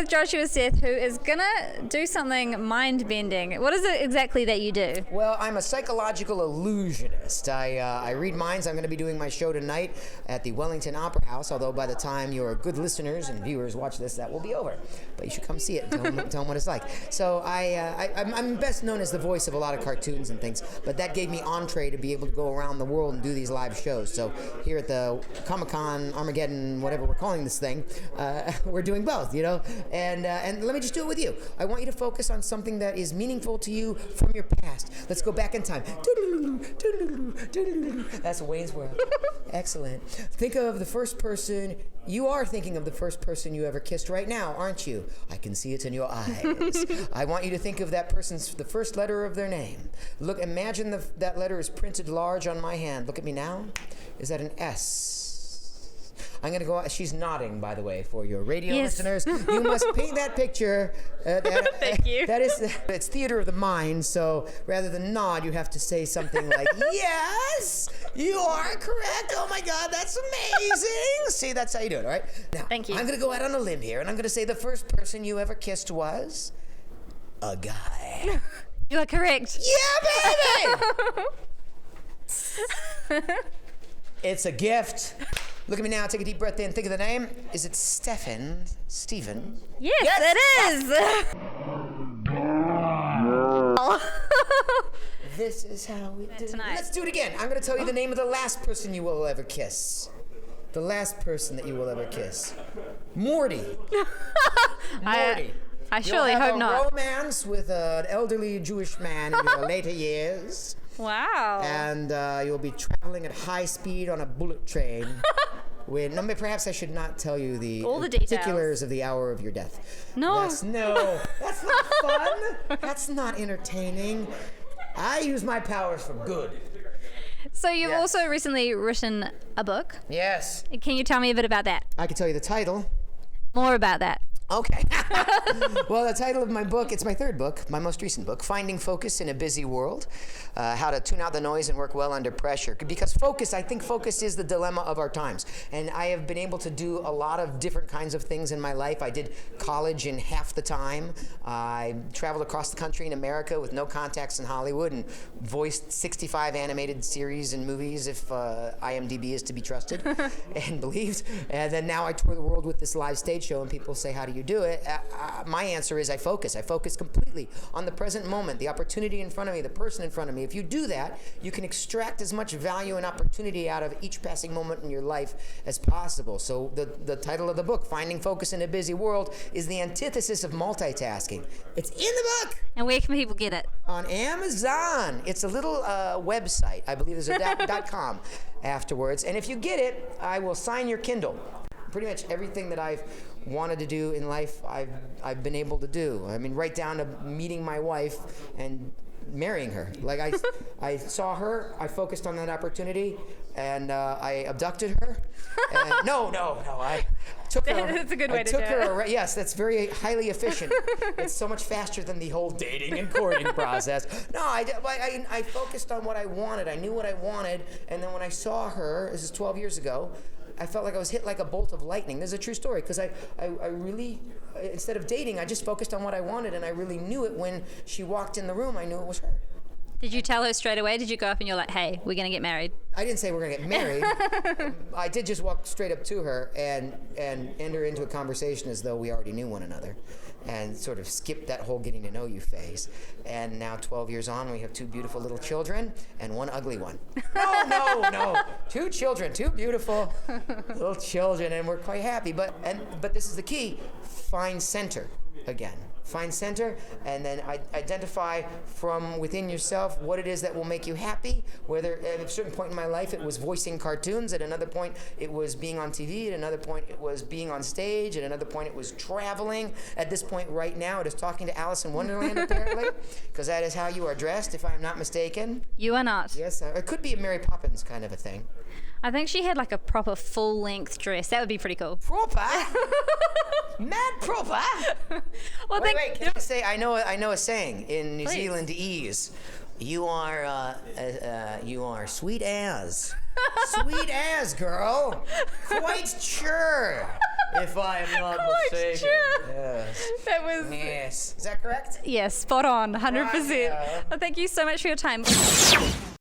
with Joshua Seth, who is gonna do something mind-bending. What is it exactly that you do? Well, I'm a psychological illusionist. I read minds. I'm going to be doing my show tonight at the Wellington Opera House, although by the time your good listeners and viewers watch this, that will be over. But you should come see it and tell them what it's like. So I'm best known as the voice of a lot of cartoons and things, but that gave me entree to be able to go around the world and do these live shows. So here at the Comic-Con, Armageddon, whatever we're calling this thing, we're doing both, you know? And let me just do it with you. I want you to focus on something that is meaningful to you from your past. Let's go back in time. That's Wayne's World. Excellent. Think of the first person. You are thinking of the first person you ever kissed right now, aren't you? I can see it in your eyes. I want you to think of that person's, the first letter of their name. Look, imagine that letter is printed large on my hand. Look at me now. Is that an S? I'm going to go, she's nodding, by the way, for your radio listeners. You must paint that picture. Thank you. That is, it's theater of the mind, so rather than nod, you have to say something like, yes, you are correct. Oh my God, that's amazing. See, that's how you do it, all right? Now, thank you. I'm going to go out on a limb here, and I'm going to say the first person you ever kissed was a guy. You are correct. Yeah, baby! It's a gift. Look at me now. Take a deep breath in. Think of the name. Is it Stephen? Stephen? Yes, it is. This is how we do it. Tonight. Let's do it again. I'm going to tell you the name of the last person you will ever kiss. The last person that you will ever kiss. Morty. Morty. I surely hope not. You'll have a romance with an elderly Jewish man in your later years. Wow. And you'll be traveling at high speed on a bullet train. Perhaps I should not tell you all the details. particulars of the hour of your death. No. That's not fun. That's not entertaining. I use my powers for good. So you've also recently written a book. Yes. Can you tell me a bit about that? I can tell you the title. More about that. Okay. Well, the title of my book, it's my third book, my most recent book, Finding Focus in a Busy World, How to Tune Out the Noise and Work Well Under Pressure. Because I think focus is the dilemma of our times. And I have been able to do a lot of different kinds of things in my life. I did college in half the time. I traveled across the country in America with no contacts in Hollywood and voiced 65 animated series and movies, if IMDb is to be trusted and believed. And then now I tour the world with this live stage show, and people say, how do you do it? My answer is I focus. I focus completely on the present moment, the opportunity in front of me, the person in front of me. If you do that, you can extract as much value and opportunity out of each passing moment in your life as possible. So the title of the book, Finding Focus in a Busy World, is the antithesis of multitasking. It's in the book. And where can people get it? On Amazon. It's a little website. I believe there's a .com afterwards. And if you get it, I will sign your Kindle. Pretty much everything that I've wanted to do in life, I've been able to do. I mean, right down to meeting my wife and marrying her. Like I saw her, I focused on that opportunity, and I abducted her. And no, I took her. That's a good way to do it. Yes, that's very highly efficient. It's so much faster than the whole dating and courting process. No, I focused on what I wanted. I knew what I wanted, and then when I saw her, this is 12 years ago, I felt like I was hit like a bolt of lightning. This is a true story, because I really, instead of dating, I just focused on what I wanted, and I really knew it when she walked in the room. I knew it was her. Did you tell her straight away? Did you go up and you're like, hey, we're going to get married? I didn't say we're going to get married. I did just walk straight up to her and enter into a conversation as though we already knew one another, and sort of skip that whole getting to know you phase. And now 12 years on, we have 2 beautiful little children and 1 ugly one. No. 2 children, 2 beautiful little children, and we're quite happy. But this is the key. Find center again. Find center, and then identify from within yourself what it is that will make you happy. Whether at a certain point in my life it was voicing cartoons, at another point it was being on TV, at another point it was being on stage, at another point it was traveling. At this point right now it is talking to Alice in Wonderland, apparently, because that is how you are dressed, if I am not mistaken. You are not. Yes, it could be a Mary Poppins kind of a thing. I think she had like a proper full-length dress. That would be pretty cool. Proper? Mad proper? Well, wait, can I say, I know a saying in New Please. Zealandese. You are sweet as. Sweet as, girl. Quite sure. If I am not mistaken. Yes. That was Yes. Is that correct? yes, spot on, 100%. Right, yeah. Well, thank you so much for your time.